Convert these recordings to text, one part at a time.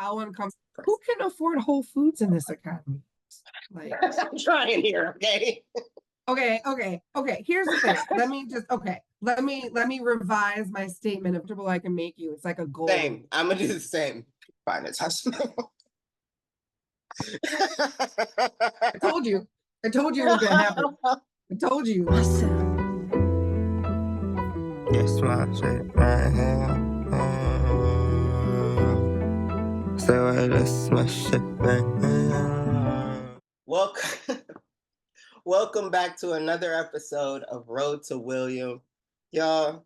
how uncomfortable. Who can afford Whole Foods in this economy? Like, I'm trying here, okay? Okay. Here's the thing. Let me revise my statement of trouble I can make you. It's like a goal. Same. I'm gonna do the same. Fine, it's awesome. I told you it was gonna happen. I told you. Yes, my shit right here. So that's my shit right here. Welcome back to another episode of Road to William. Y'all,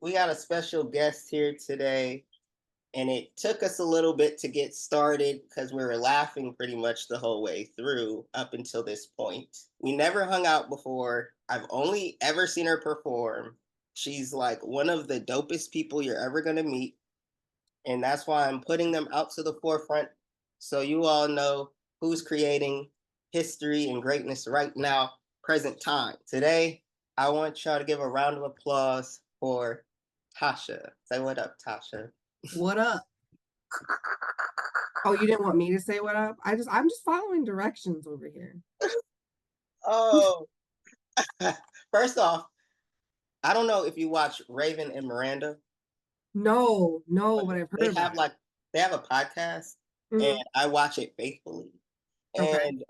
we got a special guest here today, and it took us a little bit to get started because we were laughing pretty much the whole way through up until this point. We never hung out before. I've only ever seen her perform. She's like one of the dopest people you're ever going to meet. And that's why I'm putting them out to the forefront so you all know who's creating history and greatness right now, present time. Today, I want y'all to give a round of applause for Tasha. Say what up, Tasha. What up? Oh, you didn't want me to say what up? I'm just following directions over here. Oh. First off, I don't know if you watch Raven and Miranda. No, but I've heard about it. They have a podcast, and I watch it faithfully. And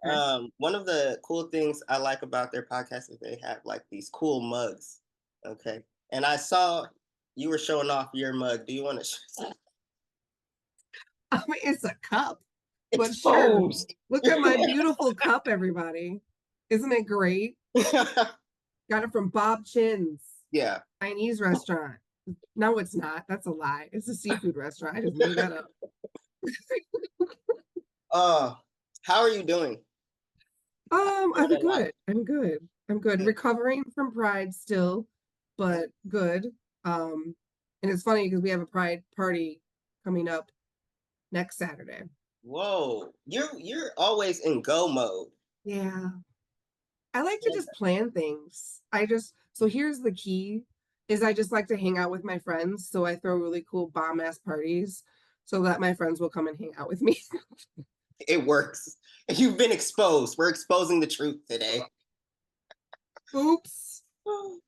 one of the cool things I like about their podcast is they have like these cool mugs. Okay. And I saw you were showing off your mug. Do you want to show? I mean, it's a cup. But sure. Look at my beautiful cup, everybody. Isn't it great? Got it from Bob Chin's. Yeah. Chinese restaurant. No, it's not. That's a lie. It's a seafood restaurant. I just made that up. How are you doing? I'm good. Recovering from Pride still, but good. And it's funny because we have a Pride party coming up next Saturday. Whoa, you're always in go mode. Yeah. I like to just plan things. So here's the key is I just like to hang out with my friends. So I throw really cool bomb ass parties so that my friends will come and hang out with me. It works. You've been exposed. We're exposing the truth today. Oops.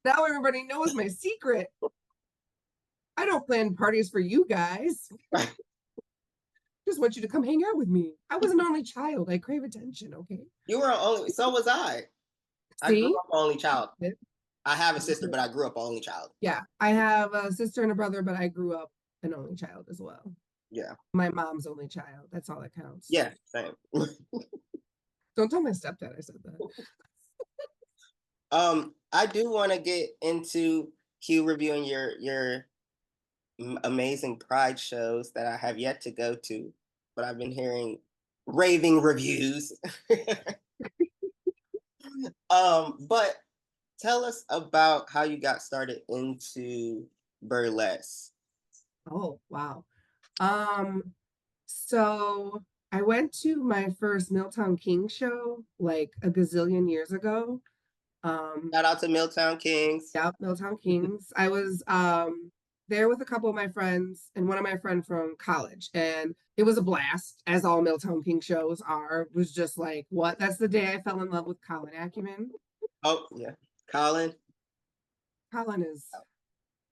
Now everybody knows my secret. I don't plan parties for you guys. Just want you to come hang out with me. I was an only child. I crave attention, okay? You were only, so was I. I grew up only child. I have a sister, but I grew up only child. Yeah, I have a sister and a brother, but I grew up an only child as well. Yeah. My mom's only child. That's all that counts. Yeah, same. Don't tell my stepdad I said that. I do want to get into Q reviewing your amazing Pride shows that I have yet to go to, but I've been hearing raving reviews. But tell us about how you got started into burlesque. Oh, wow. So I went to my first Milltown Kings show like a gazillion years ago. Shout out to Milltown Kings. Yep, Milltown Kings. I was there with a couple of my friends and one of my friends from college, and it was a blast, as all Milltown King shows are. It was just like, what? That's the day I fell in love with Colin Acumen. Oh, yeah. Colin is,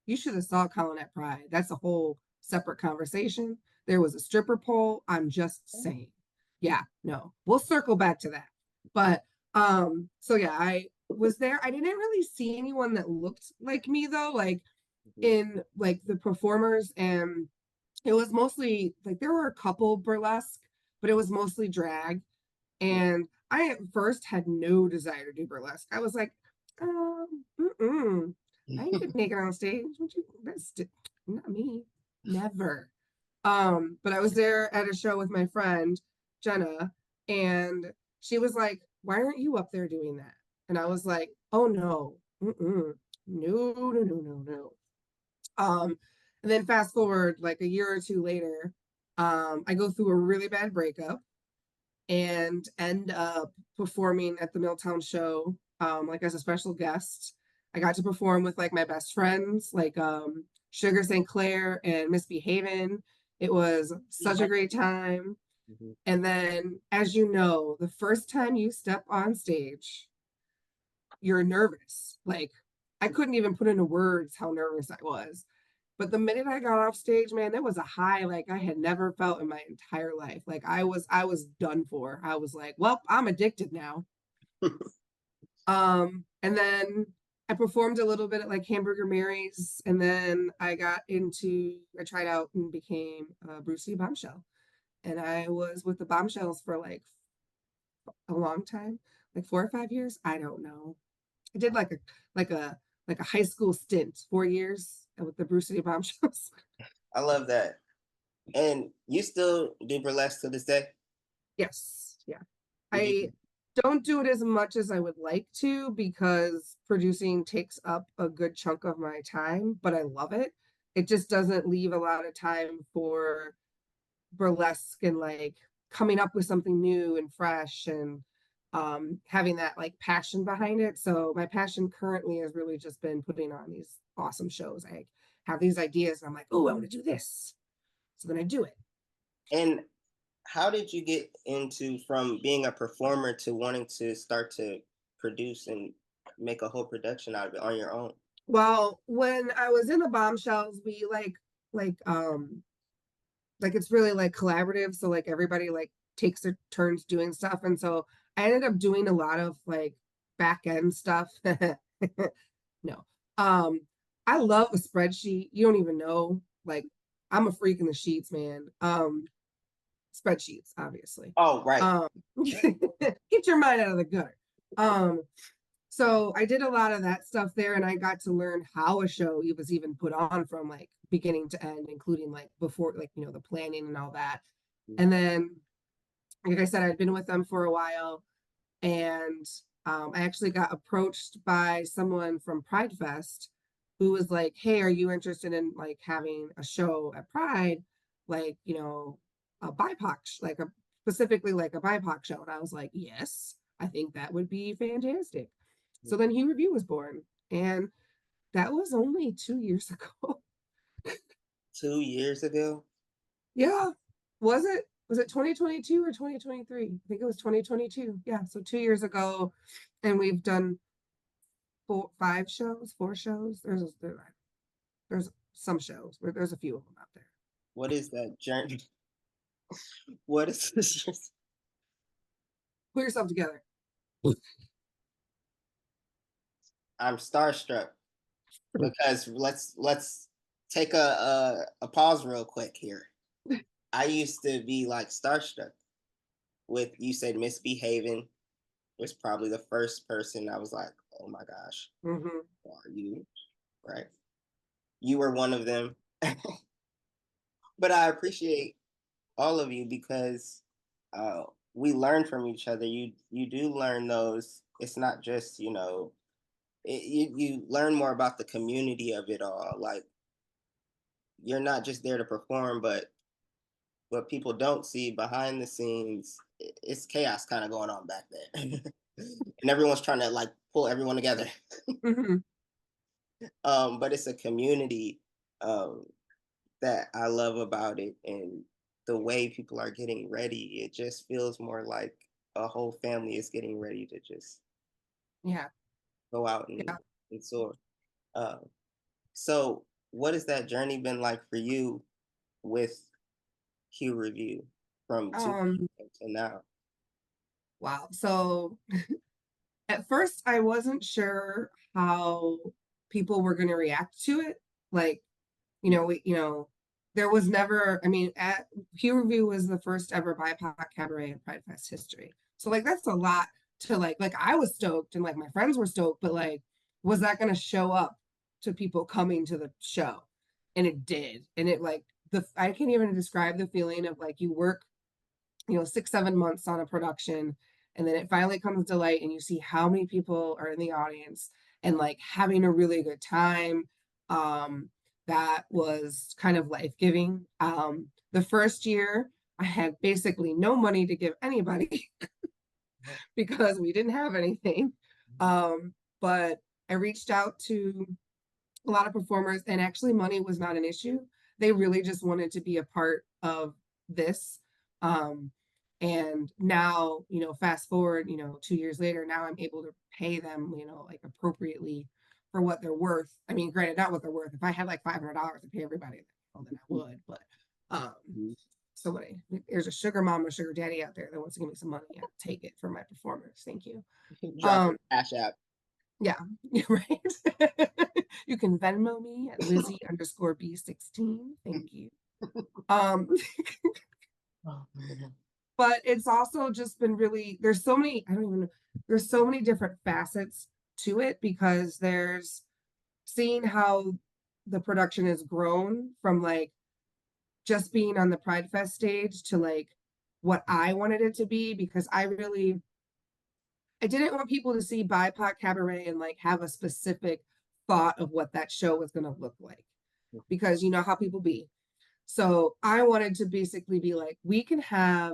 you should have saw Colin at Pride. That's a whole separate conversation. There was a stripper pole. I'm just saying. Yeah, no, we'll circle back to that. But so yeah, I was there. I didn't really see anyone that looked like me though, like in like the performers, and it was mostly like there were a couple burlesque, but it was mostly drag. And I at first had no desire to do burlesque. I was like, I ain't get naked on stage. Not me. Never. But I was there at a show with my friend Jenna, and she was like, why aren't you up there doing that? And I was like, oh no. No. And then fast forward like a year or two later, I go through a really bad breakup and end up performing at the Milltown show, like as a special guest. I got to perform with like my best friends, like Sugar St. Clair and Miss Behaven. It was such a great time. Mhm. And then, as you know, the first time you step on stage, you're nervous. Like, I couldn't even put into words how nervous I was. But the minute I got off stage, man, there was a high like I had never felt in my entire life. Like I was done for. I was like, well, I'm addicted now. And then I performed a little bit at like Hamburger Mary's, and then I tried out and became a Bruce Lee bombshell. And I was with the bombshells for like a long time, like 4 or 5 years. I don't know. I did like a like a high school stint, 4 years with the Bruce Lee bombshells. I love that. And you still do burlesque to this day? Yes, yeah. Would you? I don't do it as much as I would like to because producing takes up a good chunk of my time, but I love it. It just doesn't leave a lot of time for burlesque and like coming up with something new and fresh and having that like passion behind it. So my passion currently has really just been putting on these awesome shows. I have these ideas and I'm like, oh, I want to do this. So then I do it. And how did you get into from being a performer to wanting to start to produce and make a whole production out of it on your own? Well, when I was in the bombshells, we like like it's really like collaborative. So like everybody like takes their turns doing stuff. And so I ended up doing a lot of like back end stuff. No. Um, I love a spreadsheet. You don't even know. Like I'm a freak in the sheets, man. Spreadsheets, obviously. Oh, right. Um, get your mind out of the gutter. Um, so I did a lot of that stuff there, and I got to learn how a show was even put on from like beginning to end, including like before, like the planning and all that. And then, like I said, I'd been with them for a while, and I actually got approached by someone from Pride Fest who was like, "Hey, are you interested in like having a show at Pride, like a BIPOC, like a specifically like a BIPOC show?" And I was like, "Yes, I think that would be fantastic." So then He Review was born, and that was only 2 years ago. 2 years ago? Yeah, was it? Was it 2022 or 2023? I think it was 2022. Yeah, so 2 years ago, and we've done 4 shows. There's some shows where there's a few of them out there. What is that journey? What is this? Put yourself together. I'm starstruck because let's take a pause real quick here. I used to be like starstruck with, you said misbehaving was probably the first person I was like, oh my gosh, Hmm. who are you? Right? You were one of them. But I appreciate all of you because uh, we learn from each other. You do learn those. It's not just you learn more about the community of it all. Like you're not just there to perform, but what people don't see behind the scenes, it's chaos kind of going on back there, and everyone's trying to like pull everyone together. Hmm. But it's a community um, that I love about it, and the way people are getting ready, it just feels more like a whole family is getting ready to just Yeah, go out yeah. and soar. Uh, so, what has that journey been like for you with Q Review from two Um, to now? wow. So at first I wasn't sure how people were going to react to it. Like, there was never, I mean, at Peer Review was the first ever BIPOC cabaret in Pride Fest history. So like that's a lot to like I was stoked and like my friends were stoked, but like was that gonna show up to people coming to the show? And it did. And it like the I can't even describe the feeling of like you work, 6, 7 months on a production, and then it finally comes to light and you see how many people are in the audience and like having a really good time. That was kind of life-giving. The first year I had basically no money to give anybody because we didn't have anything. But I reached out to a lot of performers, and actually money was not an issue. They really just wanted to be a part of this. Um, and now, fast forward, 2 years later, now I'm able to pay them, like appropriately for what they're worth. I mean, granted, not what they're worth. If I had like $500 to pay everybody, well, then I would. But somebody, there's a sugar mom or sugar daddy out there that wants to give me some money. I'll take it for my performance. Thank you. Drop your Cash App. Yeah, right. You can Venmo me at Lizzie_B16. Thank you. Um, but it's also just been really, there's so many, I don't even know, there's so many different facets to it, because there's seeing how the production has grown from like just being on the Pride Fest stage to like what I wanted it to be, because I didn't want people to see Bipoc Cabaret and like have a specific thought of what that show was going to look like, because you know how people be. So I wanted to basically be like, we can have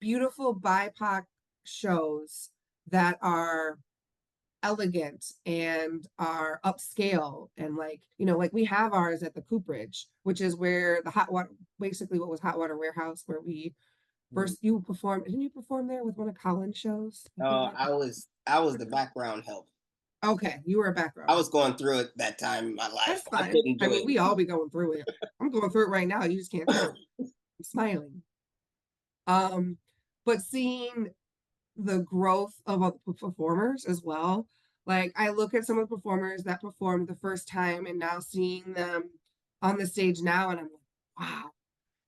beautiful Bipoc shows that are elegant and are upscale, and like, like we have ours at the Cooperage, which is where the hot water, basically what was Hot Water Warehouse, where we first, you performed, didn't you perform there with one of Colin's shows? I was the background help. Okay, you were a background. I was going through it that time in my life. That's fine. I mean, we all be going through it. I'm going through it right now. You just can't tell. I'm smiling. But seeing the growth of performers as well. Like, I look at some of the performers that performed the first time and now seeing them on the stage now, and I'm like, wow,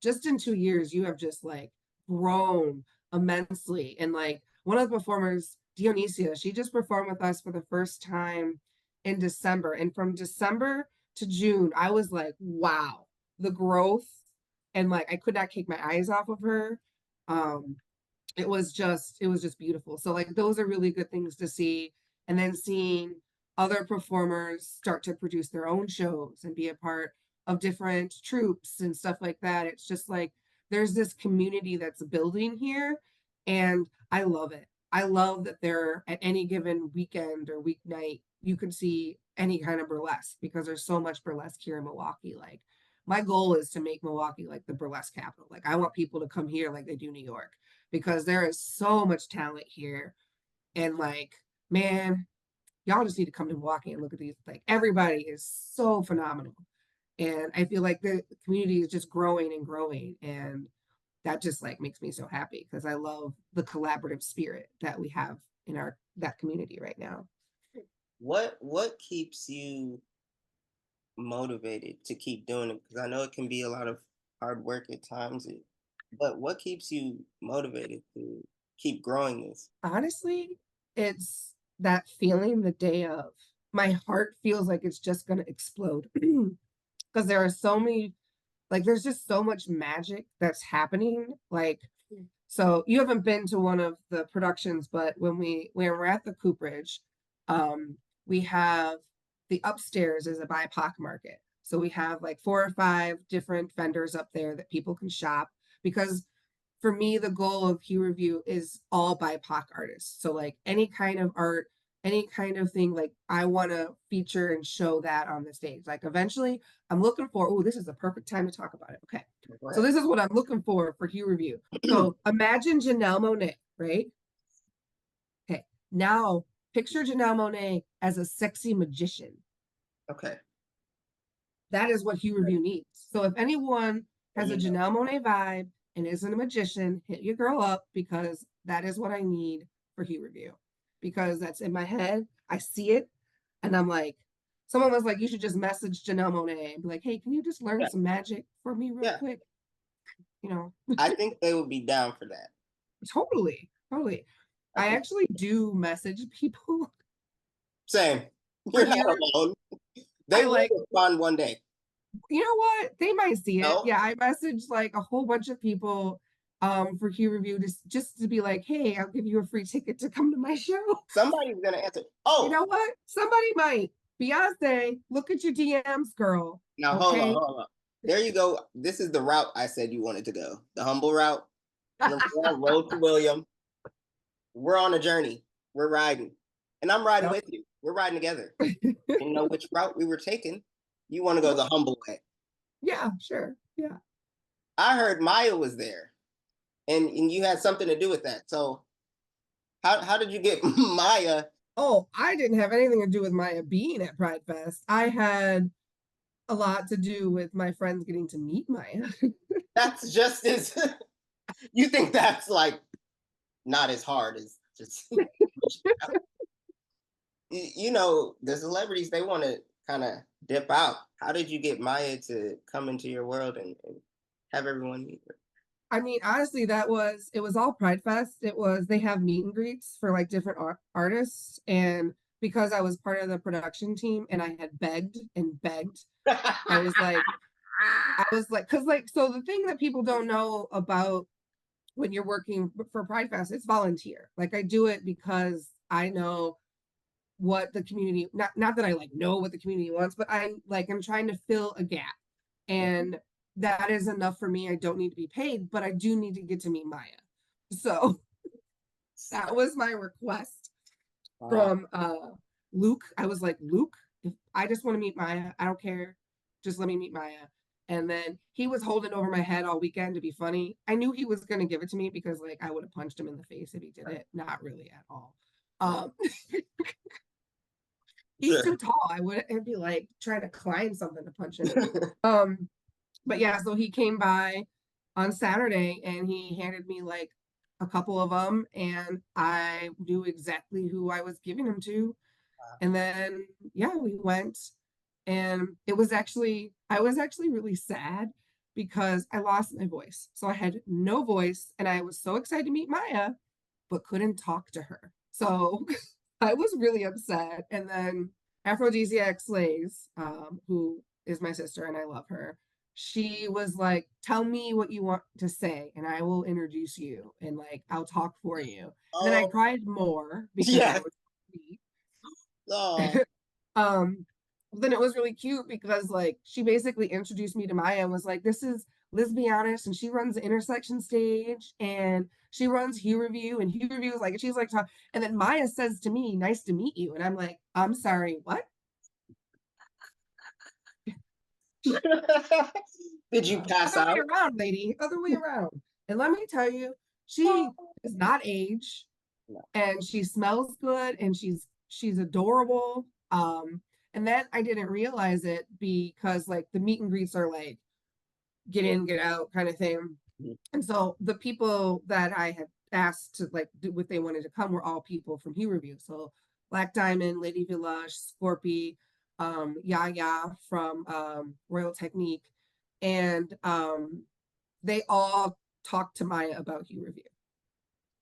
just in 2 years, you have just like grown immensely. And like one of the performers, Dionysia, she just performed with us for the first time in December. And from December to June, I was like, wow, the growth. And like, I could not take my eyes off of her. It was just beautiful. So like, those are really good things to see. And then seeing other performers start to produce their own shows and be a part of different troops and stuff like that. It's just like, there's this community that's building here, and I love it. I love that there, at any given weekend or weeknight, you can see any kind of burlesque, because there's so much burlesque here in Milwaukee. Like, my goal is to make Milwaukee like the burlesque capital. Like, I want people to come here like they do New York, because there is so much talent here. And like, man, y'all just need to come to Milwaukee and look at these. Like, everybody is so phenomenal. And I feel like the community is just growing and growing. And that just like makes me so happy, because I love the collaborative spirit that we have in that community right now. What keeps you motivated to keep doing it? Because I know it can be a lot of hard work at times, but what keeps you motivated to keep growing this? Honestly, it's that feeling the day of. My heart feels like it's just going to explode, because there are so many, like, there's just so much magic that's happening. Like, so you haven't been to one of the productions, but when we're at the Cooperage, we have the upstairs is a BIPOC market. So we have like 4 or 5 different vendors up there that people can shop, because for me, the goal of Revue is all BIPOC artists. So like any kind of art, any kind of thing, like I want to feature and show that on the stage. Like, eventually I'm looking for, oh, this is the perfect time to talk about it. Okay. So this is what I'm looking for Revue. So imagine Janelle Monáe, right? Okay. Now picture Janelle Monáe as a sexy magician. Okay. That is what Revue needs. So if anyone has a Janelle Monáe vibe and isn't a magician, hit your girl up, because that is what I need for Revue. Because that's in my head. I see it. And I'm like, someone was like, you should just message Janelle Monáe and be like, hey, can you just learn some magic for me real quick? I think they would be down for that. Totally. I actually do message people. Same. You're not alone. They will respond one day. You know what? They might see it. Yeah, I messaged like a whole bunch of people for Revue just to be like, hey, I'll give you a free ticket to come to my show. Somebody's gonna answer. Oh, you know what? Somebody might. Beyonce, look at your DMs, girl. Now hold on. There you go. This is the route I said you wanted to go. The humble route. We're on Road to William. We're on a journey. We're riding. And I'm riding with you. We're riding together. You know which route we were taking. You want to go the humble way. Yeah, sure. Yeah. I heard Maya was there, and you had something to do with that. So how did you get Maya? Oh, I didn't have anything to do with Maya being at Pride Fest. I had a lot to do with my friends getting to meet Maya. That's just as you think that's like not as hard as just you know the celebrities they want to kind of dip out. How did you get Maya to come into your world and have everyone meet her? I mean, honestly, it was all Pride Fest. It was they have meet and greets for like different artists, and because I was part of the production team and I had begged and begged, I was like, because like, so the thing that people don't know about when you're working for Pride Fest, it's volunteer. Like I do it because I know what the community, not that I like know what the community wants, but I'm trying to fill a gap. And that is enough for me. I don't need to be paid, but I do need to get to meet Maya. So that was my request Wow. from Luke. I was like, Luke, if I just want to meet Maya, I don't care. Just let me meet Maya. And then he was holding over my head all weekend to be funny. I knew he was going to give it to me because like I would have punched him in the face if he did it. Not really at all. Um, he's too Sure. tall. I'd be like trying to climb something to punch him. Um, but yeah, so he came by on Saturday and he handed me like a couple of them, and I knew exactly who I was giving them to. And then yeah, we went, and I was actually really sad because I lost my voice. So I had no voice and I was so excited to meet Maya, but couldn't talk to her. So I was really upset. And then Aphrodisiac Slays, who is my sister and I love her, she was like, tell me what you want to say and I will introduce you and like I'll talk for you. And then I Oh cried more because I yeah. was sweet. Oh. um then it was really cute because like she basically introduced me to Maya and was like, this is Liz Honest, and she runs the intersection stage and she runs Hue Revue, and Hue Revue is like, she's like talk, and then Maya says to me, nice to meet you, and I'm like, I'm sorry, what? Did you pass Other way out? around, lady, other way around. And let me tell you, she does not age, No. and she smells good, and she's adorable. And then I didn't realize it because like the meet and greets are like get in, get out kind of thing. And so the people that I had asked to like do what they wanted to come were all people from Hue Revue. So Black Diamond, Lady Village, Scorpy, Yaya from Royal Technique, and they all talked to Maya about Hue Revue.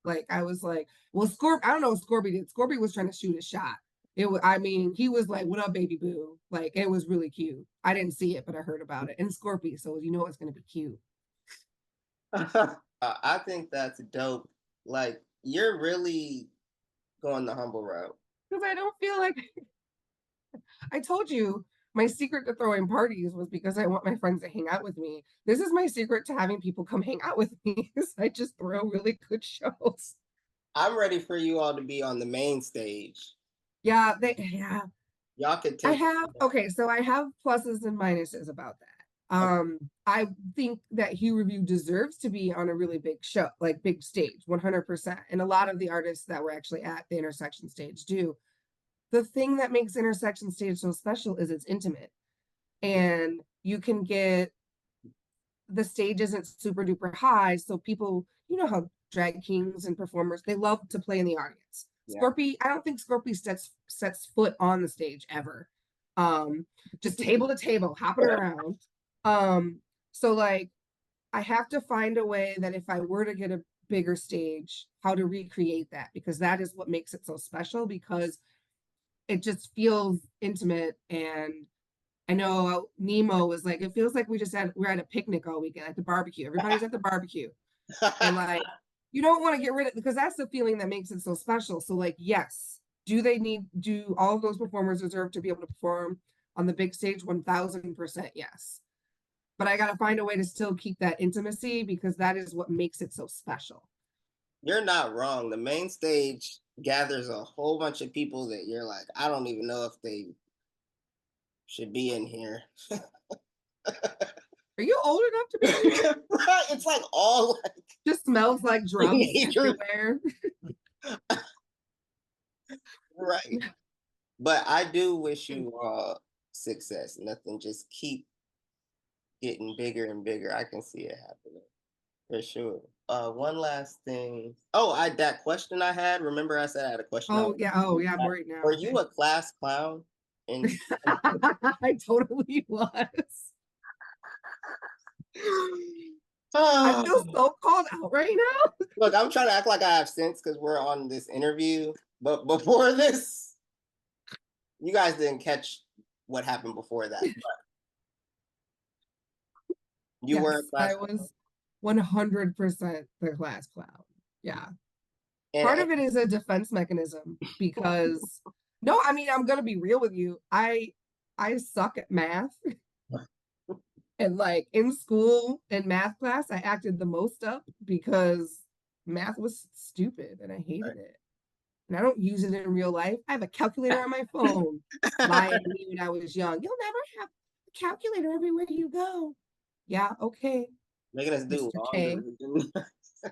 Like I was like, well, I don't know what Scorpy did. Scorpy was trying to shoot a shot. It was, I mean, he was like, "What up, baby boo?" Like it was really cute. I didn't see it, but I heard about it. And Scorpy, so you know it's gonna be cute. I think that's dope. Like you're really going the humble route. Because I don't feel like I told you my secret to throwing parties was because I want my friends to hang out with me. This is my secret to having people come hang out with me. Is I just throw really good shows. I'm ready for you all to be on the main stage. Yeah. Y'all could I take. have okay, so I have pluses and minuses about that. Okay. I think that Hue Review deserves to be on a really big show, like big stage, 100%. And a lot of the artists that were actually at the intersection stage do. The thing that makes intersection stage so special is it's intimate, and you can get the stage isn't super duper high, so people, you know how drag kings and performers, they love to play in the audience. Yeah. Scorpy, I don't think Scorpy sets foot on the stage ever. Um, just table to table, hopping around. Um, so like I have to find a way that if I were to get a bigger stage, how to recreate that, because that is what makes it so special, because it just feels intimate. And I know Nemo was like, it feels like we're at a picnic all weekend at the barbecue. Everybody's at the barbecue. And like, you don't want to get rid of, because that's the feeling that makes it so special. So like, yes, do all of those performers deserve to be able to perform on the big stage? 1000% yes. But I got to find a way to still keep that intimacy, because that is what makes it so special. You're not wrong. The main stage gathers a whole bunch of people that you're like, I don't even know if they should be in here. Are you old enough to be doing Right, it's like all like just smells like drugs everywhere? right. But I do wish you success. Nothing, just keep getting bigger and bigger. I can see it happening for sure. One last thing. Oh, I that question I had. Remember, I said I had a question. Oh yeah, I'm worried Were now. you a class clown? In I totally was. I oh, feel so called out right now. look, I'm trying to act like I have sense because we're on this interview. But before this, you guys didn't catch what happened before that. You were a Yes, class I was 100% the class clown. Yeah. Part and of it is a defense mechanism because no, I mean, I'm gonna be real with you. I suck at math. And like in school in math class, I acted the most up because math was stupid and I hated it. And I don't use it in real life. I have a calculator on my phone. Lying to me when I was young. You'll never have a calculator everywhere you go. Yeah, okay, making us do Mr. longer. K.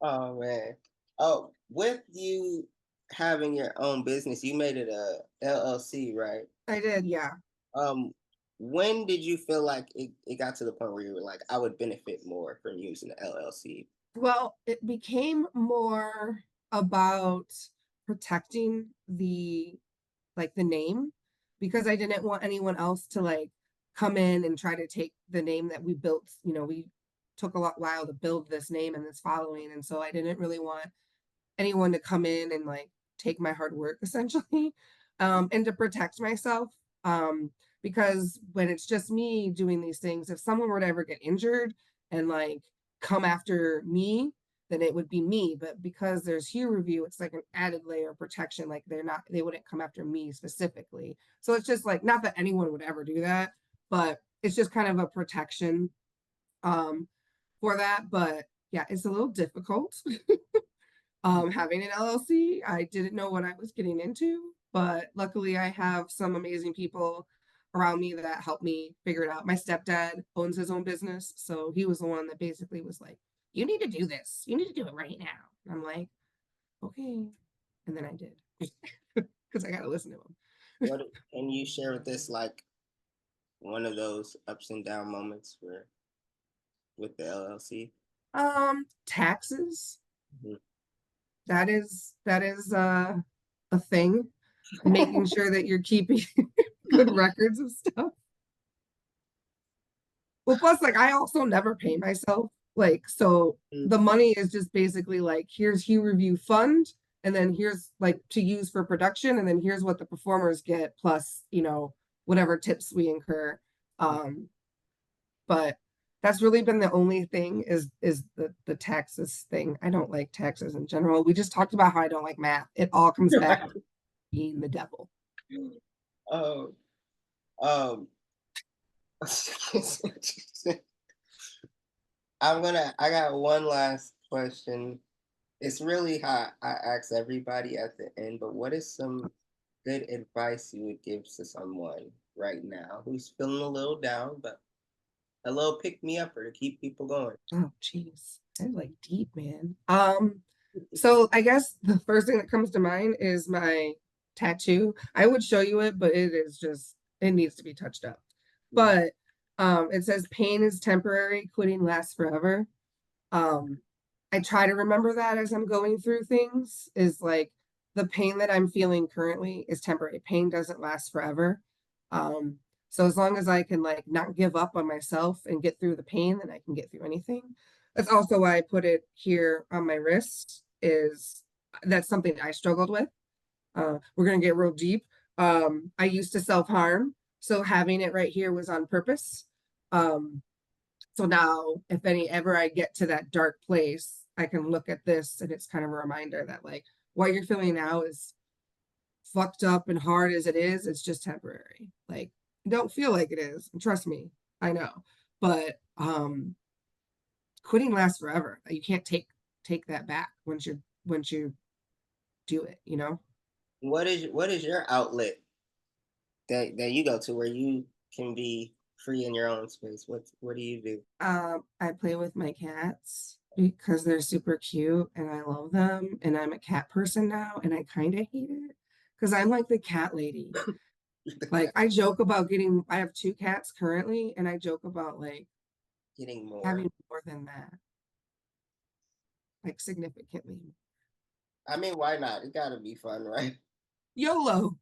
Oh man. Oh, with you having your own business, you made it a LLC, right? I did, yeah. Um, when did you feel like it got to the point where you were like, I would benefit more from using the LLC? Well, it became more about protecting the name because I didn't want anyone else to like come in and try to take the name that we built. You know, we took a lot while to build this name and this following. And so I didn't really want anyone to come in and like take my hard work essentially. And to protect myself. Because when it's just me doing these things, if someone were to ever get injured and like come after me, then it would be me. But because there's Revue, it's like an added layer of protection. Like they wouldn't come after me specifically. So it's just like, not that anyone would ever do that, but it's just kind of a protection um, for that. But yeah, it's a little difficult having an LLC. I didn't know what I was getting into, but luckily I have some amazing people around me that helped me figure it out. My stepdad owns his own business, so he was the one that basically was like, "You need to do this. You need to do it right now." And I'm like, "Okay," and then I did because I got to listen to him. What can you share with this like one of those ups and down moments where with the LLC? Taxes. Mhm. That is a thing. Making sure that you're keeping good records of stuff. Well, plus, like, I also never pay myself. Like, so Mm. the money is just basically like, here's Revue fund, and then here's like to use for production, and then here's what the performers get, plus, whatever tips we incur. Um, but that's really been the only thing is the taxes thing. I don't like taxes in general. We just talked about how I don't like math. It all comes back to being the devil. Oh, um, I got one last question. It's really how I ask everybody at the end, but what is some good advice you would give to someone right now who's feeling a little down, but a little pick me upper to keep people going? Oh, jeez. That's like deep, man. So I guess the first thing that comes to mind is my tattoo. I would show you it, but it needs to be touched up. Mm. But it says pain is temporary, quitting lasts forever. Um, I try to remember that as I'm going through things, is like the pain that I'm feeling currently is temporary. Pain doesn't last forever. Um, so as long as I can like not give up on myself and get through the pain, then I can get through anything. That's also why I put it here on my wrist, is that's something I struggled with. We're gonna get real deep. I used to self-harm, so having it right here was on purpose. Um, so now, if any ever I get to that dark place, I can look at this and it's kind of a reminder that like what you're feeling now is fucked up and hard as it is, it's just temporary. Like, don't feel like it is. Trust me, I know. But quitting lasts forever. You can't take that back once you do it. What is your outlet that you go to where you can be free in your own space, what do you do? I play with my cats because they're super cute and I love them. And I'm a cat person now, and I kind of hate it because I'm like the cat lady. Like I joke about I have two cats currently, and I joke about like Getting more. having more than that, like significantly. I mean, why not? It gotta be fun, right? YOLO.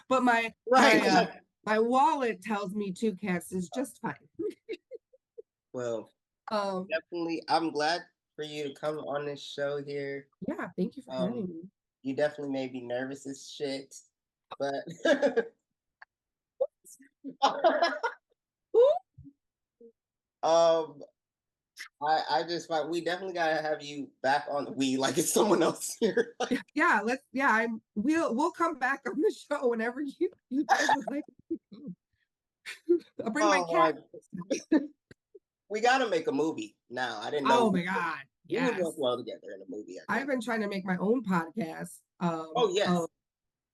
But Right. my wallet tells me two cats is just fine. Well, Um, definitely. I'm glad for you to come on this show here. yeah, thank you for Um, having me. you definitely made me nervous as shit, but Ooh. um, I just find we definitely gotta have you back on we like it's someone else here. Yeah, we'll come back on the show whenever you guys would like. I'll bring my Oh cat. my, we gotta make a movie now. I didn't know Oh my God. we would work Yes. well together in a movie, I I've think. been trying to make my own podcast Oh yes. of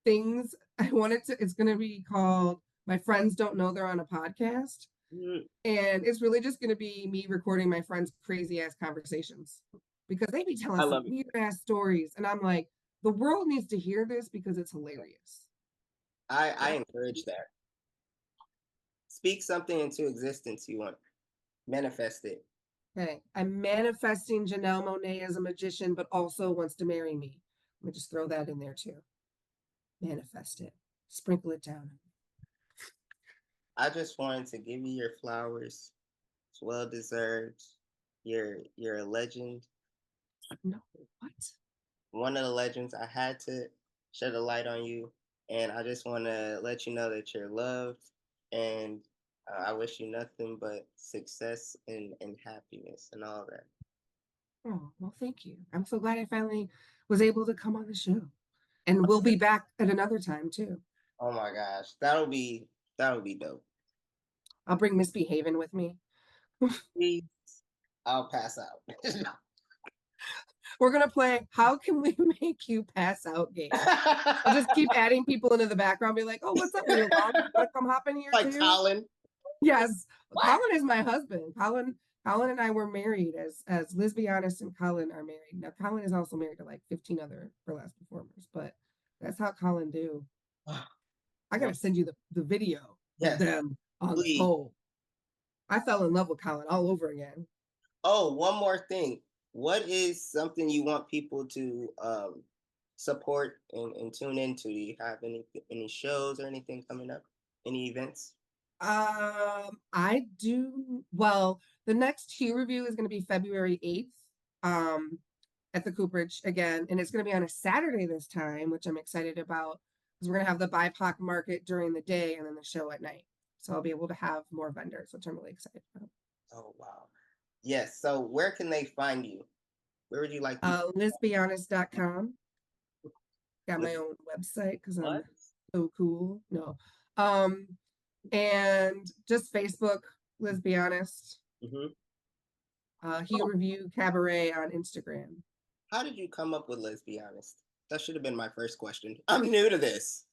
things. I wanted to, it's gonna be called My Friends Don't Know They're on a Podcast. Mm, And it's really just gonna be me recording my friends' crazy ass conversations because they be telling I some love it. weird ass stories. And I'm like, the world needs to hear this because it's hilarious. I encourage that. Speak something into existence you want. Manifest it. Okay. I'm manifesting Janelle Monáe as a magician, but also wants to marry me. Let me just throw that in there too. Manifest it. Sprinkle it down. I just wanted to give you your flowers. It's well deserved. You're a legend. No, what? One of the legends. I had to shed a light on you, and I just want to let you know that you're loved, and I wish you nothing but success and happiness and all that. Oh, well, thank you. I'm so glad I finally was able to come on the show. And we'll be back at another time too. Oh my gosh, that'll be dope. I'll bring Misbehaving with me. Please, I'll pass out. We're gonna play How Can We Make You Pass Out game. I'll just keep adding people into the background, be like, oh, what's up, Leo Long? You wanna come hop in here Like too? Colin. Yes. What? Colin is my husband. Colin and I were married as lesbianis, and Colin are married. Now Colin is also married to like 15 other burlesque performers, but that's how Colin do. I gotta send you the video of Yes, them on the please. pole. I fell in love with Colin all over again. Oh, one more thing. What is something you want people to support and tune into? Do you have any shows or anything coming up? Any events? I do well, the next Hue review is gonna be February 8th. Um, at the Cooperage again, and it's going to be on a Saturday this time, which I'm excited about because we're going to have the BIPOC market during the day and then the show at night. So I'll be able to have more vendors, which I'm really excited about. Oh wow. Yes. So where can they find you? Where would you like people? Lesbehonest.com. Got With my own website because I'm what? so cool. No. Um, and just Facebook, Let's Be Honest. Hmm. Hue Oh, Review Cabaret on Instagram. how did you come up with Let's Be Honest? That should have been my first question. I'm new to this.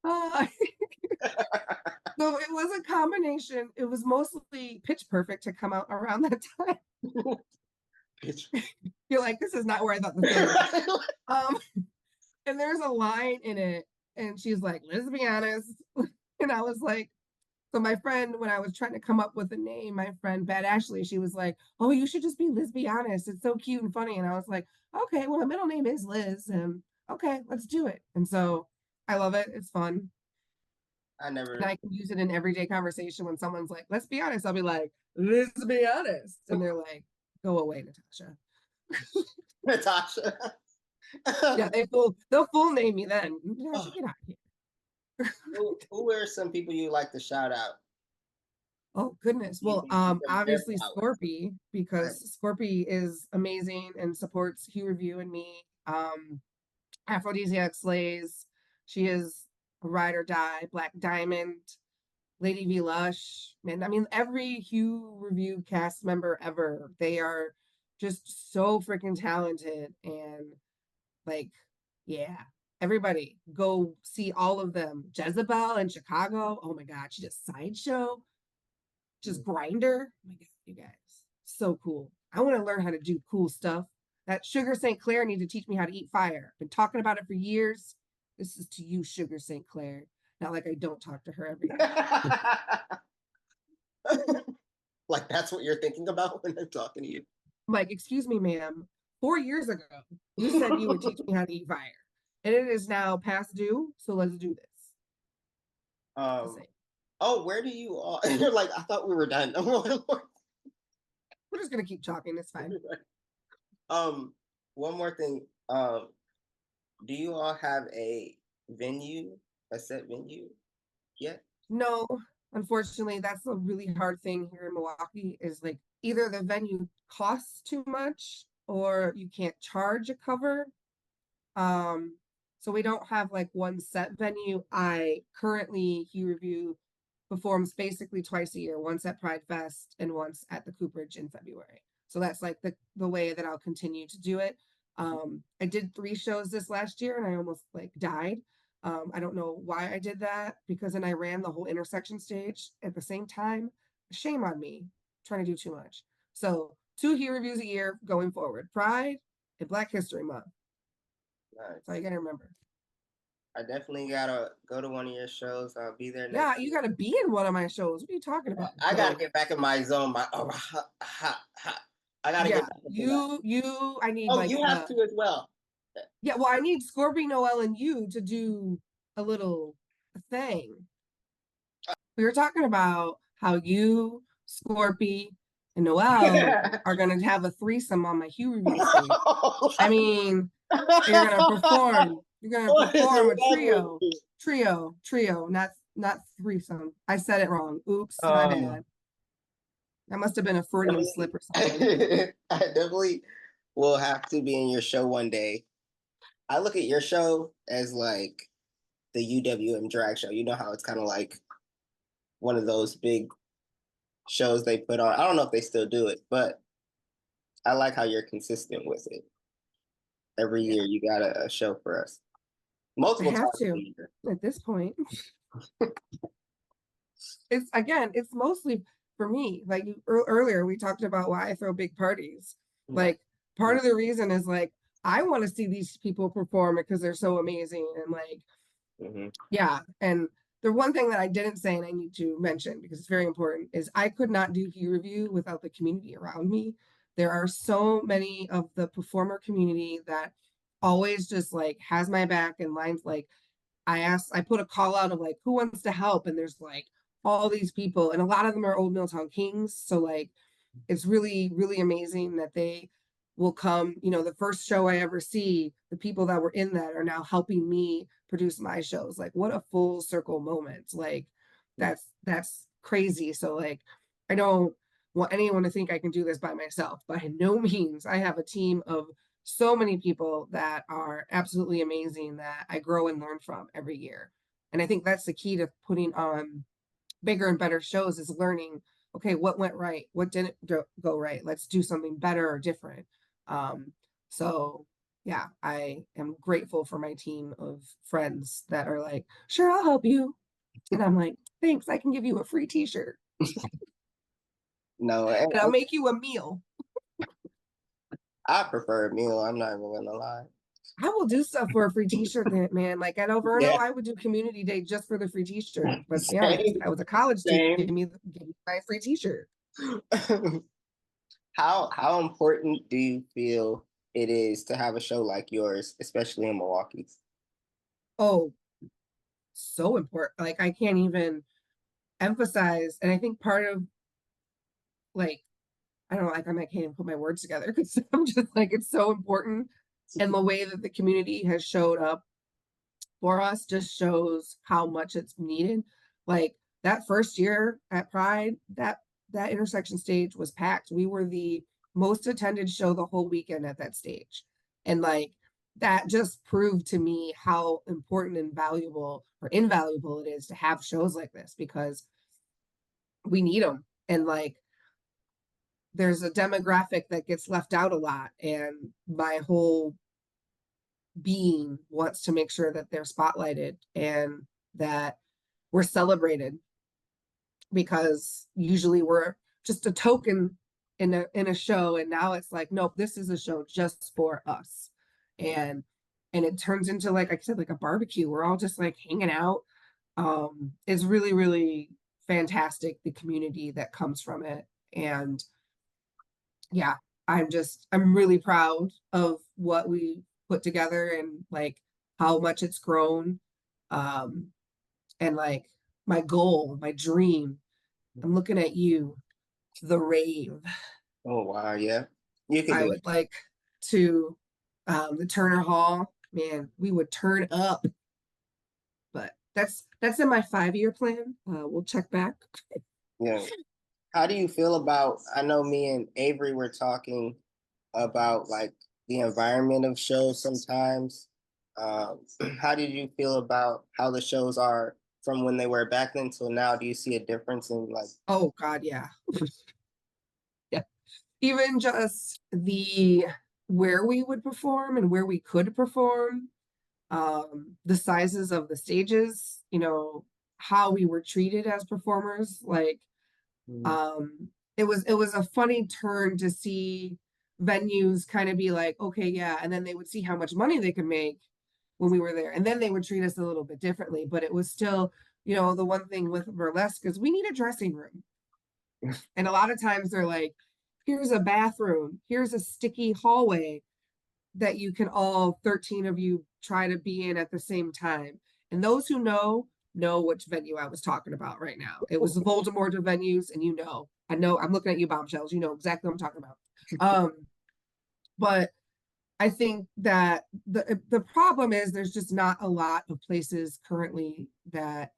Uh, so it was a combination. It was mostly Pitch Perfect to come out around that time. You're like, this is not where I thought the story was. Um, and there's a line in it, and she's like, let's be honest. And I was like, so my friend, when I was trying to come up with a name, my friend Bad Ashley, she was like, oh, you should just be Liz Be Honest. It's so cute and funny. And I was like, okay, well, my middle name is Liz, and okay, let's do it. And so I love it. It's fun. I And never. I can use it in everyday conversation when someone's like, let's be honest. I'll be like, let's be honest. And they're like, go away, Natasha. Natasha. Yeah, they'll full name me then. Natasha, get out of here. Who are some people you like to shout out? Oh goodness. You Well, can give them their obviously flowers. Scorpy, Right. because Scorpy is amazing and supports Hue Review and me. Aphrodisiac Slays. She is a ride or die, Black Diamond, Lady V Lush. Man, I mean, every Hue Review cast member ever, they are just so freaking talented. And like, yeah, everybody go see all of them. Jezebel in Chicago. Oh my God, she just sideshow. just grinder. Oh my God, you guys, so cool. I want to learn how to do cool stuff. That Sugar St. Clair need to teach me how to eat fire. Been talking about it for years. This is to you, Sugar St. Clair. Not like I don't talk to her every day. Like that's what you're thinking about when I'm talking to you. I'm like, excuse me, ma'am. 4 years ago, you said you would teach me how to eat fire. And it is now past due, so let's do this. Oh, where do you all? You're like, I thought we were done. We're just gonna keep talking. It's fine. One more thing. Do you all have a set venue yet? No, unfortunately, that's a really hard thing here in Milwaukee. Is like either the venue costs too much or you can't charge a cover. So we don't have like one set venue. I currently Revue performs basically twice a year, once at Pride Fest and once at the Cooperage in February. So that's like the way that I'll continue to do it. I did 3 shows this last year and I almost like died. I don't know why I did that because then I ran the whole intersection stage at the same time. Shame on me, trying to do too much. So 2 Revues a year going forward, Pride and Black History Month. Nice. So you gotta remember. I definitely gotta go to one of your shows. I'll be there. Yeah, you gotta be in one of my shows. What are you talking about? I gotta get back in my zone. I gotta get back I need you have to as well. Yeah, well, I need Scorpy, Noel, and you to do a little thing. We were talking about how you, Scorpy, and Noel are gonna have a threesome on my Hue Revue stage. I mean, you're gonna perform. You're gonna perform a trio, not threesome. I said it wrong. Oops, my bad. That must have been a Freudian slip or something. I definitely will have to be in your show one day. I look at your show as like the UWM drag show. You know how it's kind of like one of those big shows they put on. I don't know if they still do it, but I like how you're consistent with it. Every year you got a show for us. Multiple times a year. At this point. It's mostly for me. Like earlier, we talked about why I throw big parties. Like part of the reason is like I want to see these people perform because they're so amazing and like, yeah. And the one thing that I didn't say and I need to mention because it's very important is I could not do Hue Revue without the community around me. There are so many of the performer community that always just like has my back and lines like I put a call out of like who wants to help and there's like all these people and a lot of them are old Milltown Kings, so like it's really amazing that they will come. The first show I ever see, the people that were in that are now helping me produce my shows. Like what a full circle moment. Like that's crazy. So like I don't want anyone to think I can do this by myself. By no means. I have a team of so many people that are absolutely amazing that I grow and learn from every year. And I think that's the key to putting on bigger and better shows is learning, okay, what went right? What didn't go right? Let's do something better or different. So yeah, I am grateful for my team of friends that are like, sure, I'll help you. And I'm like, thanks, I can give you a free t-shirt. No, and I'll make you a meal. I prefer a meal. I'm not even gonna lie. I will do stuff for a free t-shirt, man. Like at Overno, I would do community day just for the free t-shirt. Let's be honest. I was a college student. Give me my free t-shirt. How important do you feel it is to have a show like yours, especially in Milwaukee? Oh, so important. Like I can't even emphasize. And I think part of like, I don't know, like I can't even put my words together because I'm just like, it's so important. And the way that the community has showed up for us just shows how much it's needed. Like that first year at Pride, that intersection stage was packed. We were the most attended show the whole weekend at that stage. And like that just proved to me how important and valuable or invaluable it is to have shows like this because we need them. And like there's a demographic that gets left out a lot. And my whole being wants to make sure that they're spotlighted and that we're celebrated. because usually we're just a token in a show, and now it's like, nope, this is a show just for us. And it turns into, like I said, like a barbecue. We're all just like hanging out. It's really, really fantastic, the community that comes from it. And yeah, I'm really proud of what we put together, and like how much it's grown. Um, and like my goal, my dream, I'm looking at you, the rave. Oh wow, yeah. You can I do would like to, the Turner Hall, man, we would turn up, but that's in my 5-year plan. We'll check back. it. Yeah. How do you feel about, I know me and Avery were talking about like the environment of shows sometimes. How did you feel about how the shows are from when they were back then till now? Do you see a difference in like, Oh God, yeah. Yeah. Even just the where we would perform and where we could perform, the sizes of the stages, how we were treated as performers. Like, mm, it was a funny turn to see venues kind of be like, okay, yeah, and then they would see how much money they could make when we were there, and then they would treat us a little bit differently. But it was still, the one thing with burlesque is we need a dressing room. And a lot of times they're like, here's a bathroom, here's a sticky hallway that you can all 13 of you try to be in at the same time. And those who know which venue I was talking about right now. It was the Voldemort of venues, and I know I'm looking at you, bombshells, you know exactly what I'm talking about. But I think that the problem is there's just not a lot of places currently that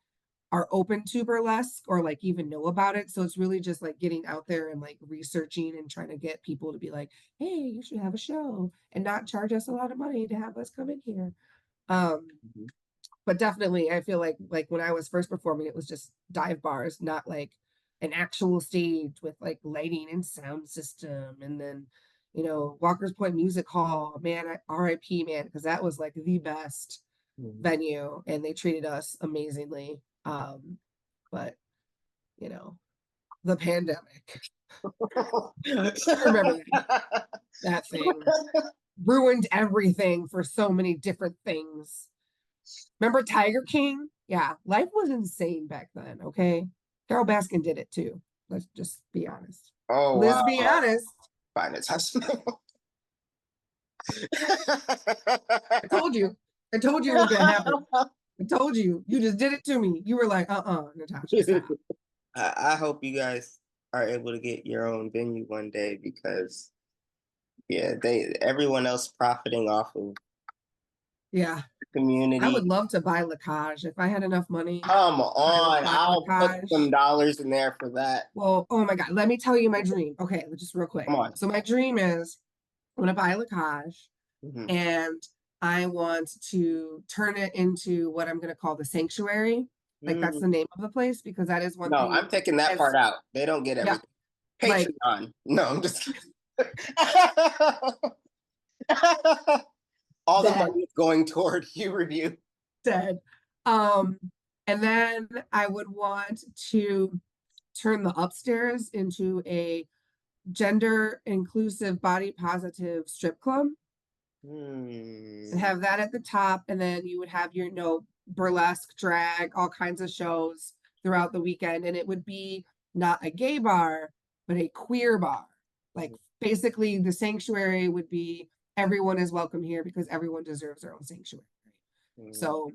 are open to burlesque or like even know about it. So it's really just like getting out there and like researching and trying to get people to be like, hey, you should have a show and not charge us a lot of money to have us come in here. Um, mhm. but definitely I feel like when I was first performing, it was just dive bars, not like an actual stage with like lighting and sound system. And then, Walker's Point Music Hall, man, RIP, man, because that was like the best Mhm. venue and they treated us amazingly. But you know, the pandemic. You remember that thing ruined everything for so many different things. Remember Tiger King? Yeah, life was insane back then. Okay, Carol Baskin did it too. Let's just be honest. Oh Let's be wow. honest. Finance house. I told you. I told you it was gonna happen. I told you. You just did it to me. You were like, Natasha, stop. I hope you guys are able to get your own venue one day because yeah, everyone else profiting off of Yeah. the I would community. love to buy Lacage. If I had enough money, Come I would on, buy I'll put some Lacage. dollars in there for that. Well, oh my God, let me tell you my dream. Okay, just real quick. Come on. So my dream is I'm gonna buy Lacage Mhm. and I want to turn it into what I'm gonna call the sanctuary. Like that's Mm. the name of the place because that is one No, thing I'm taking that as part out. They don't get yeah, everything. like Patreon. No, I'm just kidding. All the dead, money is going toward you review. dead. Um, and then I would want to turn the upstairs into a gender inclusive body positive strip club and Hmm. have that at the top, and then you would have your burlesque, drag, all kinds of shows throughout the weekend, and it would be not a gay bar but a queer bar. Like basically the sanctuary would be everyone is welcome here because everyone deserves their own sanctuary. So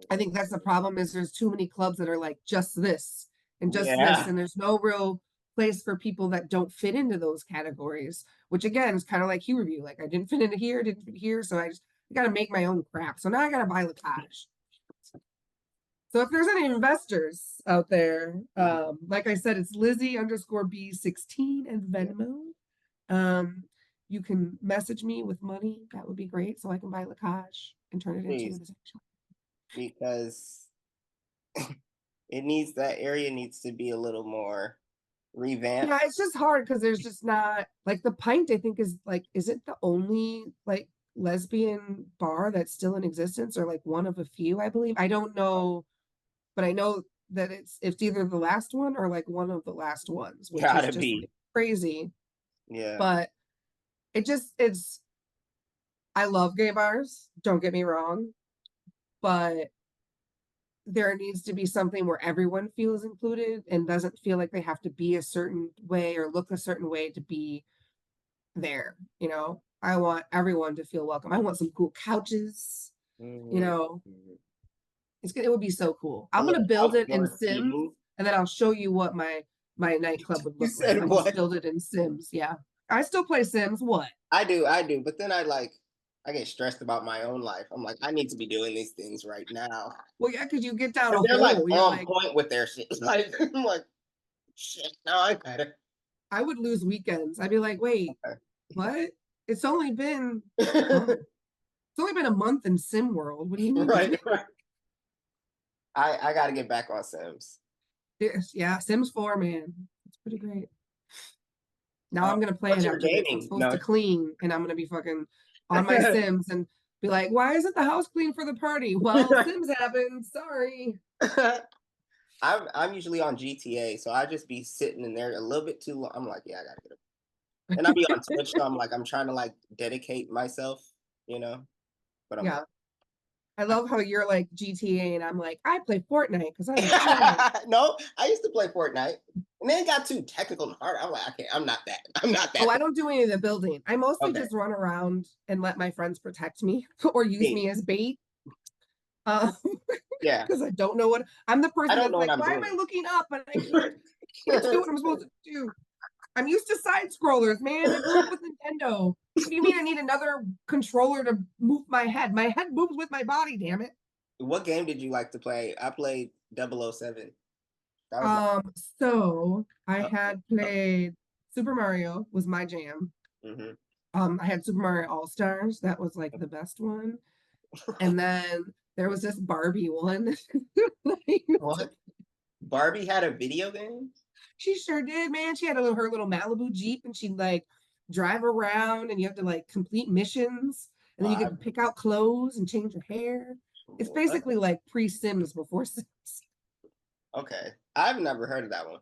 I think that's the problem is there's too many clubs that are like just this and just this, Yeah. and there's no real place for people that don't fit into those categories, which again is kind of like Revue. Like I didn't fit into here, didn't fit here, so I gotta make my own crap. So now I gotta buy Lacage. So if there's any investors out there, like I said, it's Lizzie underscore B16 and Venmo. Um, you can message me with money. That would be great. So I can buy Lacage and turn it into Please, the sanctuary. because that area needs to be a little more revamped. Yeah, it's just hard because there's just not like the Pint, I think is like, is it the only like lesbian bar that's still in existence or like one of a few, I believe. I don't know, but I know that it's either the last one or like one of the last ones, which is Gotta just be. like crazy. Yeah. But it's I love gay bars, don't get me wrong, but there needs to be something where everyone feels included and doesn't feel like they have to be a certain way or look a certain way to be there. I want everyone to feel welcome. I want some cool couches. you Mhm. know it would be so cool. A I'm gonna little build it in outdoor Sims, seating. and then I'll show you what my nightclub would You look like. said I just what? build it in Sims. Yeah, I still play Sims. What? I do, but then I get stressed about my own life. I'm like, I need to be doing these things right now. Well, yeah, because you get down And a they're like hole. You're on like, point with their shit. Like I'm like, shit, no, I gotta. I would lose weekends. I'd be like, wait, what? It's only been Okay. it's only been a month in Sim World. What do you mean? Right, right. I gotta get back on Sims. Yes, yeah, Sims 4, man, it's pretty great. Now I'm gonna play What's it your after this. I'm gaming? supposed to No. clean, and I'm gonna be fucking on my Sims and be like, why isn't the house clean for the party? Well, Sims happened. Sorry. I'm usually on GTA, so I just be sitting in there a little bit too long. I'm like, yeah, I gotta get up. And I'll be on Twitch, so I'm trying to like dedicate myself, you know. But I'm Yeah. like, I love how you're like GTA and I'm like, I play Fortnite because I'm a pro. no, I used to play Fortnite, and then it got too technical and hard. I'm like, okay, I'm not that. I'm not Oh, that. I don't do any of the building. I mostly Okay, just run around and let my friends protect me or use hey, me as bait. Um, yeah, because I don't know what I'm the I person don't that's know what like, I'm why am doing. I looking up and I can't do what I'm supposed to do. I'm used to side scrollers, man. I grew up with Nintendo. What do you mean I need another controller to move my head? My head moves with my body, damn it. What game did you like to play? I played 007. That was my. Um, so I Uh, had played Super Mario was my jam. mhm. I had Super Mario All Stars. That was like the best one. And then there was this Barbie one. What? Barbie had a video game? She sure did, man. She had her little Malibu Jeep and she'd like drive around and you have to like complete missions and then you get I, to pick out clothes and change your hair. It's what? basically like pre-Sims before Sims. Okay, I've never heard of that one.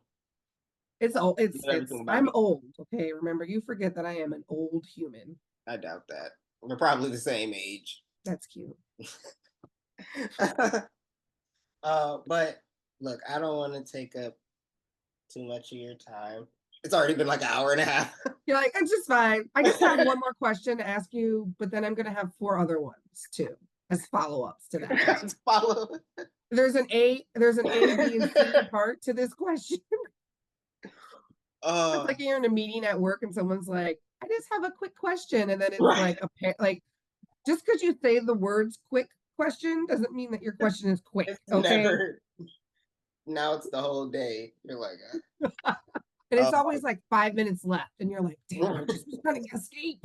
It's old. You know everything about I'm me. old. Okay. Remember, you forget that I am an old human. I doubt that. We're probably the same age. That's cute. But look, I don't want to take up too much of your time. It's already been like an hour and a half. You're like, it's just fine. I just have one more question to ask you, but then I'm gonna have four other ones too as follow-ups to that one. Follow. There's an A, B, and C part to this question. It's Uh, like you're in a meeting at work and someone's like, I just have a quick question. And then it's right. like like just because you say the words quick question doesn't mean that your question is quick. It's Okay. never. Now it's the whole day. You're like, And it's oh, always like 5 minutes left. And you're like, damn, I just was trying to escape.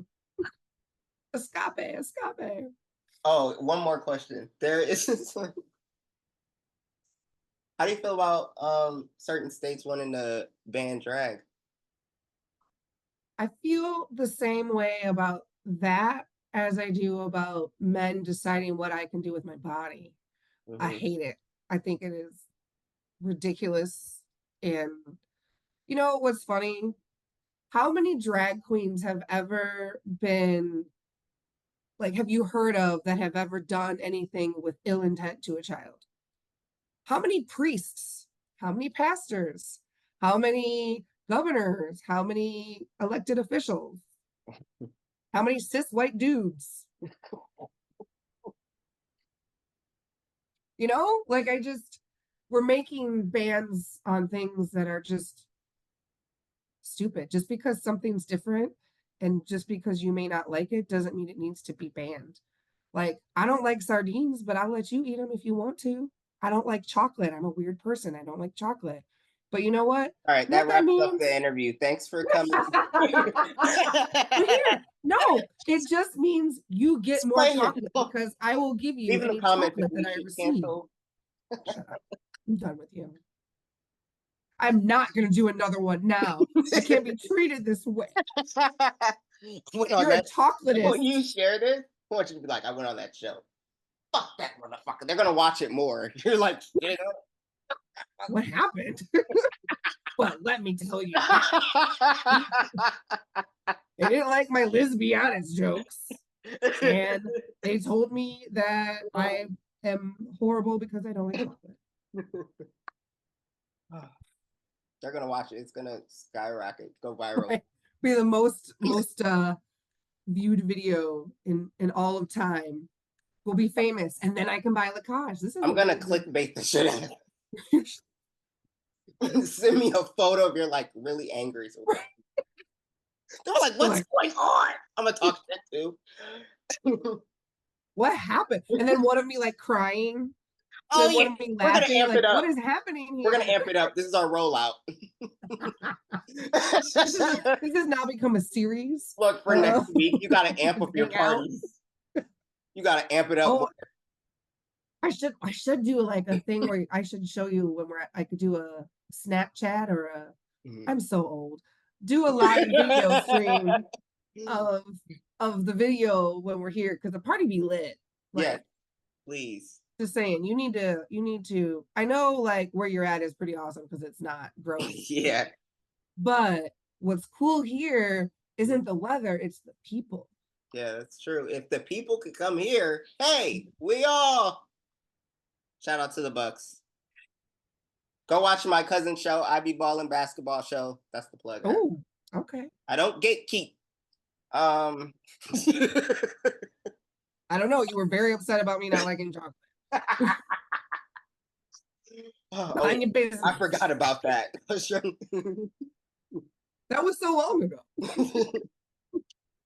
Escape. oh, one more question. There is. How do you feel about certain states wanting to ban drag? I feel the same way about that as I do about men deciding what I can do with my body. I Hmm. hate it. I think it is ridiculous. And what's funny? How many drag queens have ever been like, have you heard of that have ever done anything with ill intent to a child? How many priests? How many pastors? How many governors? How many elected officials? How many cis white dudes? Like we're making bans on things that are just stupid. Just because something's different and just because you may not like it doesn't mean it needs to be banned. Like, I don't like sardines, but I'll let you eat them if you want to. I don't like chocolate. I'm a weird person. I don't like chocolate. But you know what? All right, You know that what that wraps up means? the interview. Thanks for coming. But here, no, it just means you get more Explain chocolate yourself. because I will give you Leave in the any comments if chocolate that we I should receive. cancel. Shut up. I'm done with you. I'm not going to do another one now. I can't be treated this way. Went on You're a that. When chocolatist. you share this, I want you to be like, I went on that show. Fuck that motherfucker. They're gonna watch it more. You're like, What happened? Well, let me tell you. They didn't like my lesbianis jokes. And they told me that I am horrible because I don't like chocolate. They're gonna watch it. It's gonna skyrocket, go viral. Right? Be the most viewed video in all of time. Will be famous, and then I can buy Lacoste. This is I'm gonna clickbait the shit out of it. Send me a photo of you're like really angry. They're like, what's going on? I'm gonna talk shit too. What happened? And then one of me like crying. Oh yeah, me we're gonna laughing, amp like, it up. what is happening here? We're gonna amp it up. This is our rollout. This has now become a series. Look, for next week, you gotta amp up your parties. You gotta amp it up. Oh, I should do like a thing where I should show you when I could do a Snapchat or I'm so old. Do a live video stream of the video when we're here, because the party be lit. Like, yeah, please. Just saying, you need to. I know like where you're at is pretty awesome because it's not gross. Yeah. But what's cool here isn't the weather, it's the people. Yeah, that's true. If the people could come here, hey, we all. Shout out to the Bucks. Go watch my cousin's show, I Be Ballin' Basketball Show. That's the plug. Oh, okay. I don't gatekeep. I don't know. You were very upset about me not liking chocolate. Mind your business. I forgot about that. That was so long ago.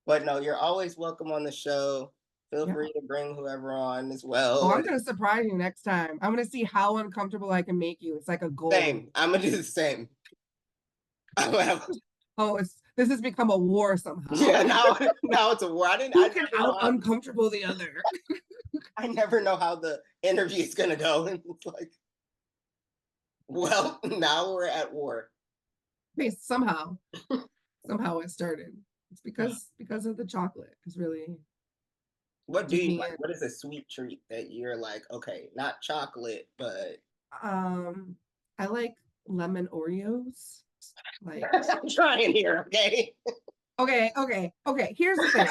But no, you're always welcome on the show. Feel free to bring whoever on as well. Oh, I'm gonna surprise you next time. I'm gonna see how uncomfortable I can make you. It's like a goal. Same. I'm gonna do the same. This has become a war somehow. Yeah, now it's a war. Who can out uncomfortable the other? I never know how the interview is gonna go. And it's like, well, now we're at war. Somehow it started. It's because of the chocolate. It's really. What do you like? What is a sweet treat that you're like, okay, not chocolate, but I like lemon Oreos. Like I'm trying here, okay? Okay. Here's the thing.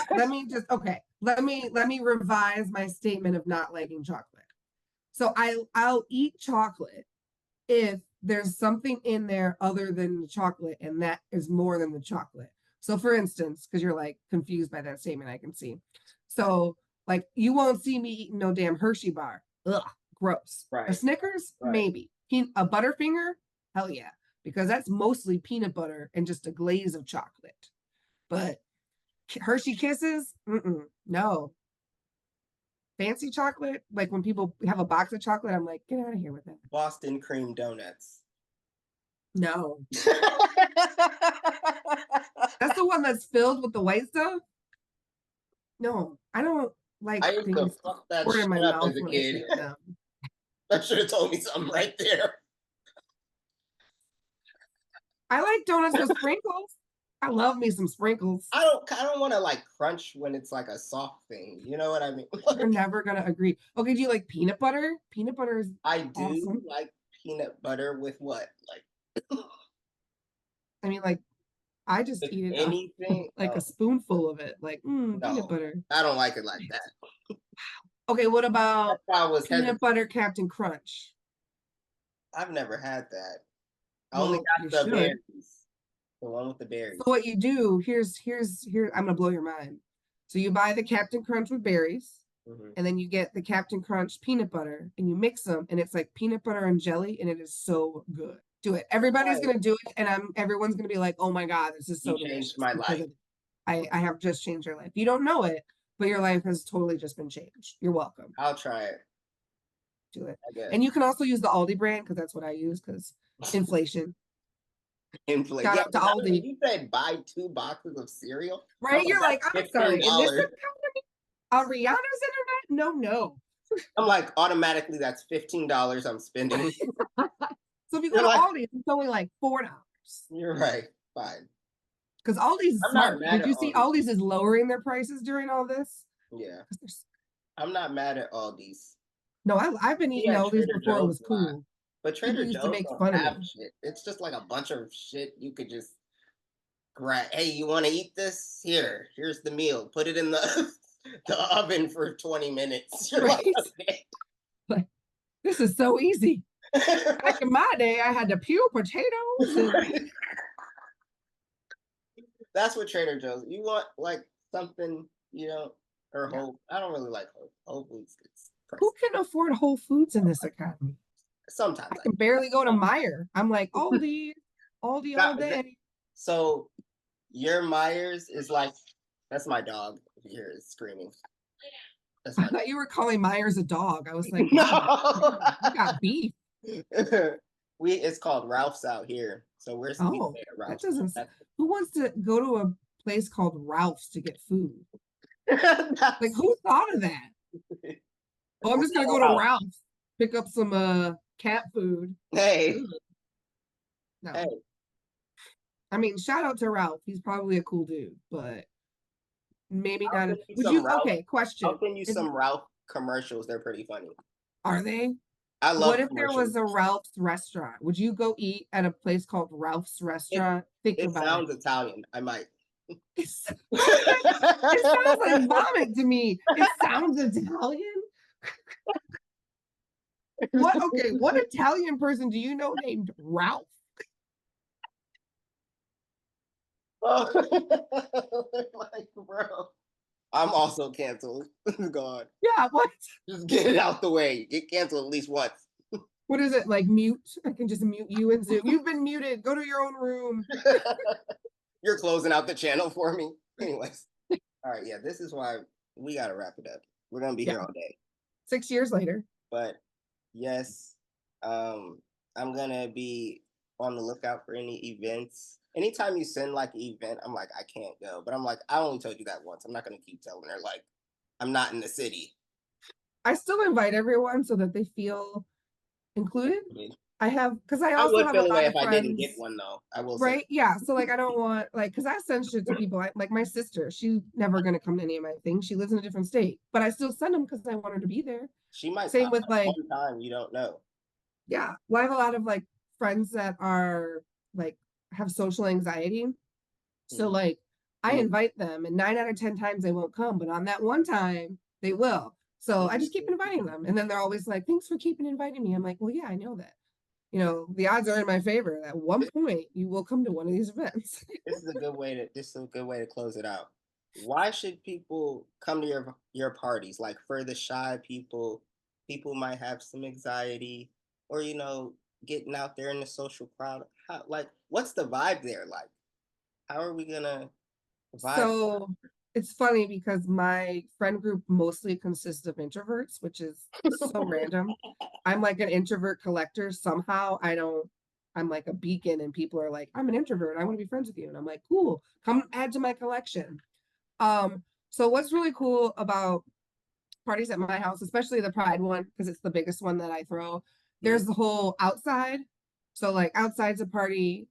Let me revise my statement of not liking chocolate. So I'll eat chocolate if there's something in there other than the chocolate, and that is more than the chocolate. So for instance, because you're like confused by that statement, I can see. So like you won't see me eating no damn Hershey bar. Ugh, gross. Right. A Snickers, maybe. A Butterfinger, hell yeah, because that's mostly peanut butter and just a glaze of chocolate. But Hershey Kisses, no. Fancy chocolate, like when people have a box of chocolate, I'm like, get out of here with that. Boston cream donuts. No. That's the one that's filled with the white stuff? No, I don't like I used to fuck that shit up as a kid. That should have told me something right there. I like donuts with sprinkles. I love me some sprinkles. I don't want to like crunch when it's like a soft thing. You know what I mean? You're never gonna agree. Okay, do you like peanut butter? Peanut butter is I do like peanut butter with what? Like I mean, like I just eat it anything like a spoonful of it. Like peanut butter. I don't like it like that. Okay, what about peanut butter Captain Crunch? I've never had that. I only got the berries. The one with the berries. So what you do, here's I'm gonna blow your mind. So you buy the Captain Crunch with berries, and then you get the Captain Crunch peanut butter, and you mix them, and it's like peanut butter and jelly, and it is so good. Do it. Everybody's gonna do it, and everyone's gonna be like, "Oh my god, this is so delicious." Changed my life. I have just changed your life. You don't know it, but your life has totally just been changed. You're welcome. I'll try it. Do it. And you can also use the Aldi brand because that's what I use because inflation. Shout out to Aldi. You said buy 2 boxes of cereal, right? You're like, I'm sorry. In this economy, on Rihanna's internet? No. I'm like, automatically, that's $15 I'm spending. So if you go to Aldi, it's only like $4. You're right. Fine. Because Aldi's smart. Did you see Aldi's is lowering their prices during all this? Yeah. I'm not mad at Aldi's. No, I've been eating Aldi's before it was cool. But People Trader used to Joe's make don't fun of have me. shit. It's just like a bunch of shit you could just grab. Hey, you want to eat this? Here, here's the meal. Put it in the the oven for 20 minutes. You're like, Right? okay. Like, this is so easy. Back in my day, I had to peel potatoes and That's what Trader Joe's. You want like something, or yeah. Whole. I don't really like Whole Foods. It's Who pricey. can afford Whole Foods in this economy? Sometimes I I can barely go to do. Meijer. I'm like Aldi all That- day. so your Myers is like that's my dog. If you hear it screaming, that's I my thought you were calling Myers a dog. I was like, wow, no. you got beef. It's called Ralph's out here, so we Oh, stay at that Ralph's. doesn't. Who wants to go to a place called Ralph's to get food? Like, That's who thought of that? Oh, I'm we're just gonna at go to Ralph's. Ralph's, pick up some cat food. Hey, Ugh, no, hey, I mean, shout out to Ralph. He's probably a cool dude, but maybe I'll not. send you Would some you? Ralph. Okay, I'll question. send you If some Ralph commercials. They're pretty funny. are they? I What love if there commercials. was a Ralph's restaurant? Would you go eat at a place called Ralph's It restaurant? Think it about it. sounds Italian. I might. It sounds like vomit to me. It sounds Italian. What? Okay, what Italian person do you know named Ralph? Like, bro, I'm also canceled. God, Yeah, what? just get it out the way. Get canceled at least once. What is it like? Mute? I can just mute you in Zoom. You've been muted. Go to your own room. You're closing out the channel for me. Anyways, all right, yeah, this is why we gotta wrap it up. We're gonna be Yeah. here all day. 6 years later. But yes, I'm gonna be on the lookout for any events. Anytime you send like an event, I'm like, I can't go. But I'm like, I only told you that once. I'm not gonna keep telling her like I'm not in the city. I still invite everyone so that they feel included. I have because I I also would have a feel away lot if of I didn't get friends, one though. I will say right? Yeah. So like I don't want like because I send shit to people. Like my sister, she's never gonna come to any of my things. She lives in a different state, but I still send them because I want her to be there. she might Same pop with up like one time. You don't know. yeah, well, I have a lot of like friends that are like have social anxiety. So Mhm. like I Mhm. invite them and 9 out of 10 times they won't come, but on that one time they will. So I just keep Mhm. inviting them. And then they're always like, thanks for keeping inviting me. I'm like, well, yeah, I know that. The odds are in my favor. At one point you will come to one of these events. This is a good way to close it out. Why should people come to your parties? Like for the shy people, people might have some anxiety, or getting out there in the social crowd. What's the vibe there like? How are we gonna vibe? So it's funny because my friend group mostly consists of introverts, which is so random. I'm like an introvert collector. Somehow I'm like a beacon, and people are like, I'm an introvert. I want to be friends with you. And I'm like, cool, come add to my collection. So what's really cool about parties at my house, especially the Pride one, because it's the biggest one that I throw, Mhm. there's the whole outside. So like outside's a party.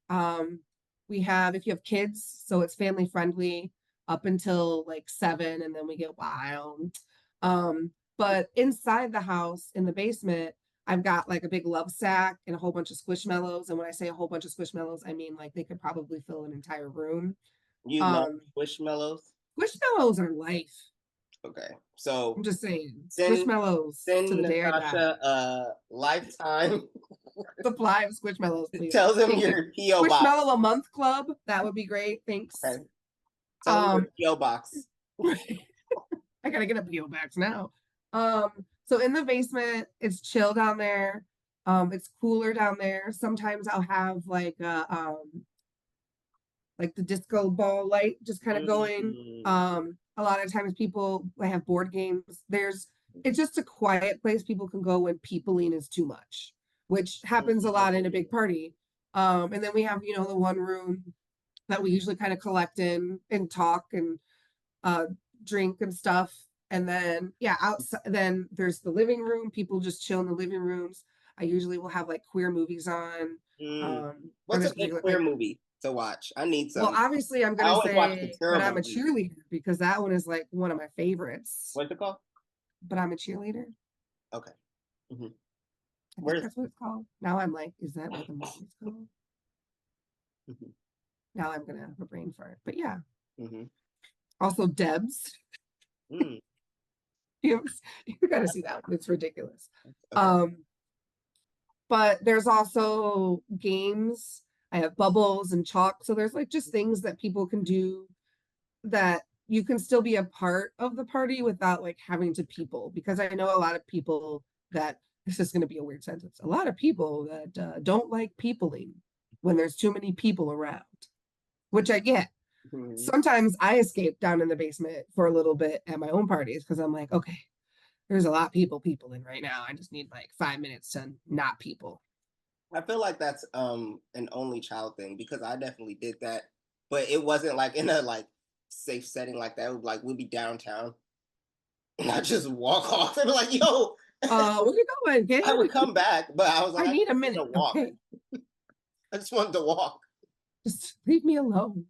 We have if you have kids, so it's family friendly up until like 7, and then we get wild. But inside the house in the basement, I've got like a big love sack and a whole bunch of squishmallows. And when I say a whole bunch of squishmallows, I mean like they could probably fill an entire room. You love Um, squishmallows? Squishmallows are life. Okay, I'm so just saying, send Squishmallows to send the day I die. Natasha a lifetime. Supply of Squishmallows, please. Tell them Thank you. your PO box. Squishmallow a month club. That would be great. Thanks. Okay, tell them your Um, PO box. I gotta get a PO box now. So in the basement, it's chill down there. It's cooler down there. Sometimes I'll have like the disco ball light just kind of going. Mm. A lot of times people I have board games. It's just a quiet place people can go when peopling is too much, which happens a lot in a big party. And then we have, the one room that we usually kind of collect in and talk and uh drink and stuff. And then yeah, outside then there's the living room. People just chill in the living rooms. I usually will have like queer movies on. Mm. Or What's a this good particular queer like movie to watch? I need well, some. obviously, I'm I gonna always watch the say, but I'm terrible a ones. cheerleader because that one is like one of my favorites. What's it called? But I'm a cheerleader. Okay. Hmm. I think Where's that's what it's called. Now I'm like, is that what the movie's called? Mhm. Now I'm gonna have a brain fart. But yeah. Mhm. Also Debs. Mm, You, you gotta see that one. It's ridiculous. okay. But there's also games. I have bubbles and chalk. So there's like just things that people can do that you can still be a part of the party without like having to people. Because I know a lot of people that this is going to be a weird sentence. A lot of people that don't like peopling when there's too many people around, which I get. Mhm. Sometimes I escape down in the basement for a little bit at my own parties because I'm like, okay, there's a lot of people in right now. I just need like 5 minutes to not people. I feel like that's an only child thing because I definitely did that, but it wasn't like in a like safe setting like that. It would, like we'd be downtown and I just walk off and be like, "Yo," Where you going, kid? I would come back, but I was like, I I need just a need to minute. walk. Okay. I just wanted to walk. Just leave me alone.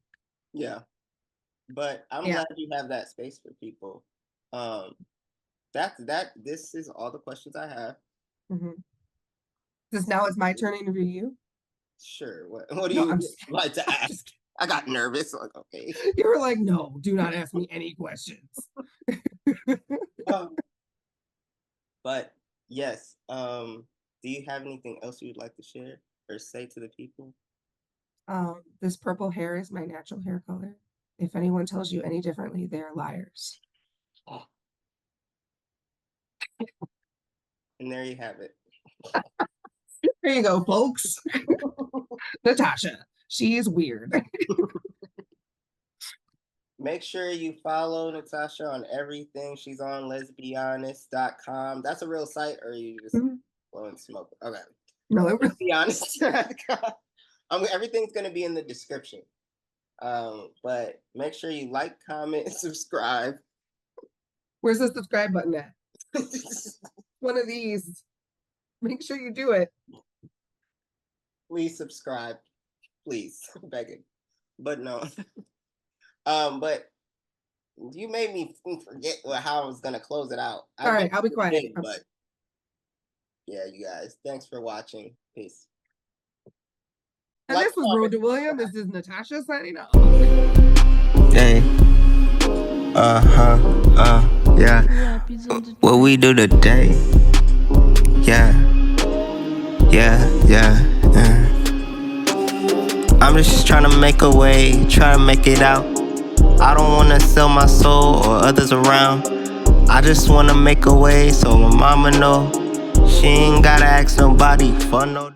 Yeah, but I'm Yeah. glad you have that space for people. Um, that. This is all the questions I have. Mhm. This now it's my turn to interview you. Sure. What do No, you I'm just kidding. like to I'm ask? just I got nervous. Like, okay. kidding. You were like, no, do not ask me any questions. Um, but yes. Do you have anything else you'd like to share or say to the people? This purple hair is my natural hair color. If anyone tells you any differently, they're liars. And there you have it. There you go, folks. Natasha, she is weird. Make sure you follow Natasha on everything. She's on lesbionist.com. That's a real site, or you just Mhm. blowing smoke? Okay. No, it really. Lesbionist.com. Everything's going to be in the description. But make sure you like, comment, and subscribe. Where's the subscribe button at? One of these. Make sure you do it. Please subscribe. Please. Begging. But no. But you made me forget how I was gonna close it out. All right, I'll be quiet. But yeah, you guys, thanks for watching. Peace. And Like, this was Road to William. This is Natasha signing off. Hey. Yeah. What we do today? Yeah. I'm just trying to make a way, try to make it out. I don't wanna sell my soul or others around. I just wanna make a way so my mama know she ain't gotta ask nobody for no